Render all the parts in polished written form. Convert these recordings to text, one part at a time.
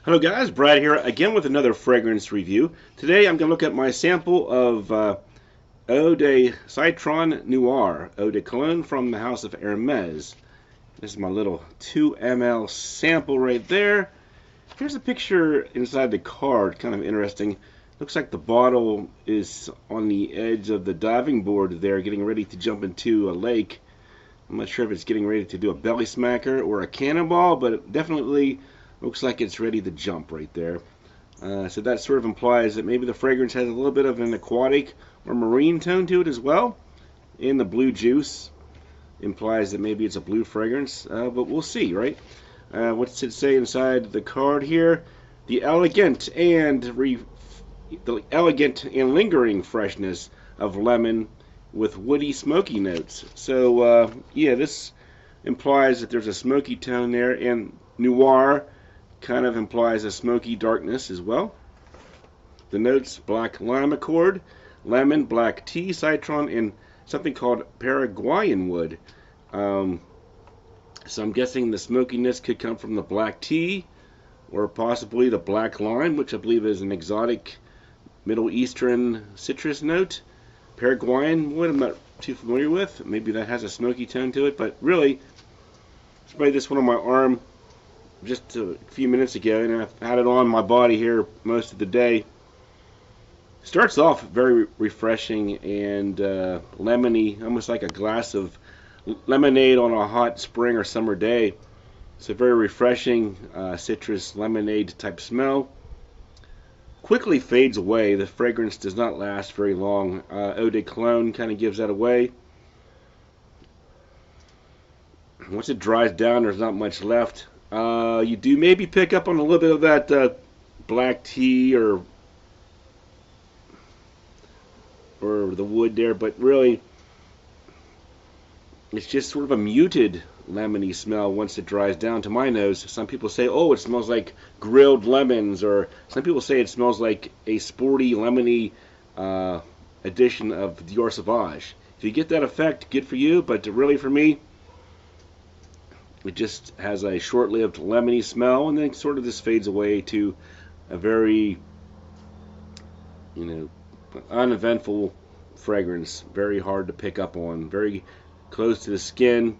Hello guys, Brad here again with another fragrance review. Today I'm going to look at my sample of Eau de Citron Noir, Eau de Cologne from the house of Hermes. This is my little 2 ml sample right there. Here's a picture inside the card, kind of interesting. Looks like the bottle is on the edge of the diving board there, getting ready to jump into a lake. I'm not sure if it's getting ready to do a belly smacker or a cannonball, but it definitely looks like it's ready to jump right there. So that sort of implies that maybe the fragrance has a little bit of an aquatic or marine tone to it as well. And the blue juice implies that maybe it's a blue fragrance, but we'll see, right? What's it say inside the card here? The elegant and lingering freshness of lemon with woody smoky notes. So yeah, this implies that there's a smoky tone there, and noir kind of implies a smoky darkness as well. The notes: black lime accord, lemon, black tea, citron, and something called Paraguayan wood. So I'm guessing the smokiness could come from the black tea or possibly the black lime, which I believe is an exotic Middle Eastern citrus note. Paraguayan wood I'm not too familiar with. Maybe that has a smoky tone to it, but really, I sprayed this one on my arm just a few minutes ago, and I've had it on my body here most of the day. Starts off very refreshing and lemony, almost like a glass of lemonade on a hot spring or summer day. It's a very refreshing citrus lemonade type smell. Quickly fades away. The fragrance does not last very long. Eau de Cologne kind of gives that away. Once it dries down, there's not much left. You do maybe pick up on a little bit of that black tea or the wood there, but really it's just sort of a muted lemony smell once it dries down to my nose. Some people say, oh, it smells like grilled lemons, or some people say it smells like a sporty lemony edition of Dior Sauvage. If you get that effect, good for you, but really for me, it just has a short-lived lemony smell, and then sort of just fades away to a very, uneventful fragrance. Very hard to pick up on, very close to the skin,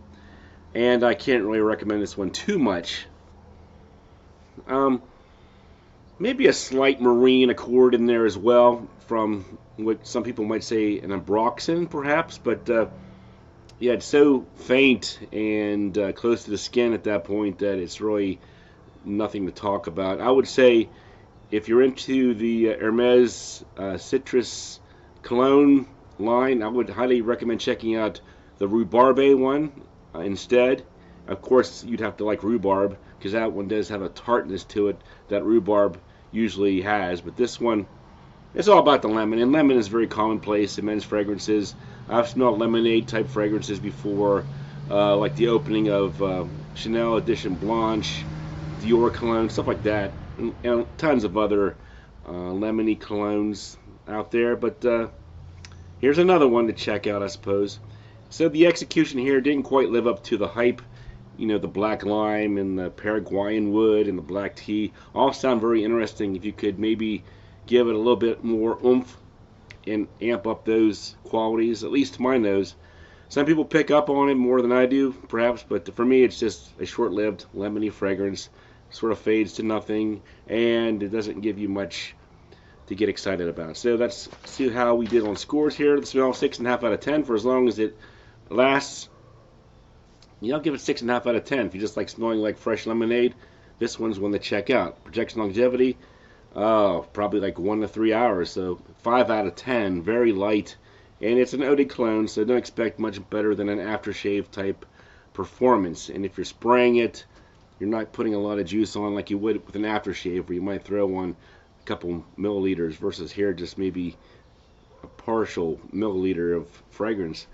and I can't really recommend this one too much. Maybe a slight marine accord in there as well, from what some people might say an ambroxan, perhaps, but yeah, it's so faint and close to the skin at that point that it's really nothing to talk about. I would say if you're into the Hermes citrus cologne line, I would highly recommend checking out the rhubarbe one instead. Of course, you'd have to like rhubarb because that one does have a tartness to it that rhubarb usually has, but this one, it's all about the lemon, and lemon is very commonplace in men's fragrances. I've smelled lemonade type fragrances before, like the opening of Chanel Edition Blanche, Dior cologne, stuff like that, and tons of other lemony colognes out there. But here's another one to check out, I suppose. So the execution here didn't quite live up to the hype. The black lime and the Paraguayan wood and the black tea all sound very interesting. If you could maybe give it a little bit more oomph and amp up those qualities, at least to my nose. Some people pick up on it more than I do, perhaps, but for me it's just a short-lived lemony fragrance. Sort of fades to nothing, and it doesn't give you much to get excited about. So let's see how we did on scores here. The smell, 6.5 out of 10 for as long as it lasts. I'll give it 6.5 out of 10. If you just like smelling like fresh lemonade, this one's one to check out. Projection longevity, probably like 1 to 3 hours, so 5 out of 10. Very light, and it's an eau de cologne, so don't expect much better than an aftershave type performance. And if you're spraying it, you're not putting a lot of juice on like you would with an aftershave, where you might throw on a couple milliliters, versus here just maybe a partial milliliter of fragrance.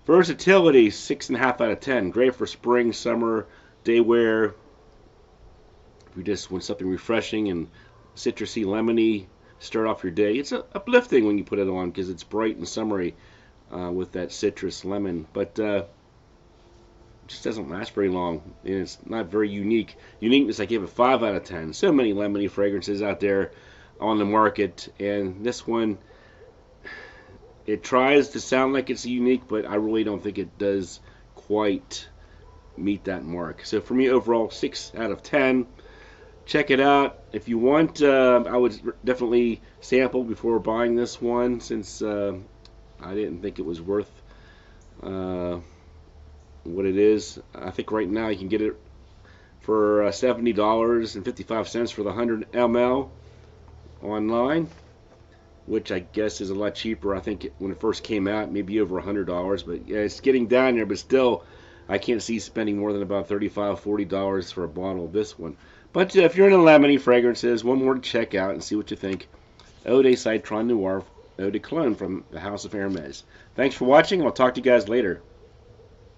Versatility, 6.5 out of 10. Great for spring, summer, day wear. If you just want something refreshing and citrusy, lemony, start off your day. It's uplifting when you put it on because it's bright and summery with that citrus lemon. But just doesn't last very long, and it's not very unique. Uniqueness, I give a 5 out of 10. So many lemony fragrances out there on the market, and this one, it tries to sound like it's unique, but I really don't think it does quite meet that mark. So for me, overall, 6 out of 10. Check it out if you want. I would definitely sample before buying this one, since I didn't think it was worth what it is. I think right now you can get it for $70.55 for the 100 ml online, which I guess is a lot cheaper. I think when it first came out, maybe over $100, but yeah, it's getting down there. But still, I can't see spending more than about $35, $40 for a bottle of this one. But if you're into lemony fragrances, one more to check out and see what you think. Eau de Citron Noir Eau de Cologne from the House of Hermes. Thanks for watching, and I'll talk to you guys later.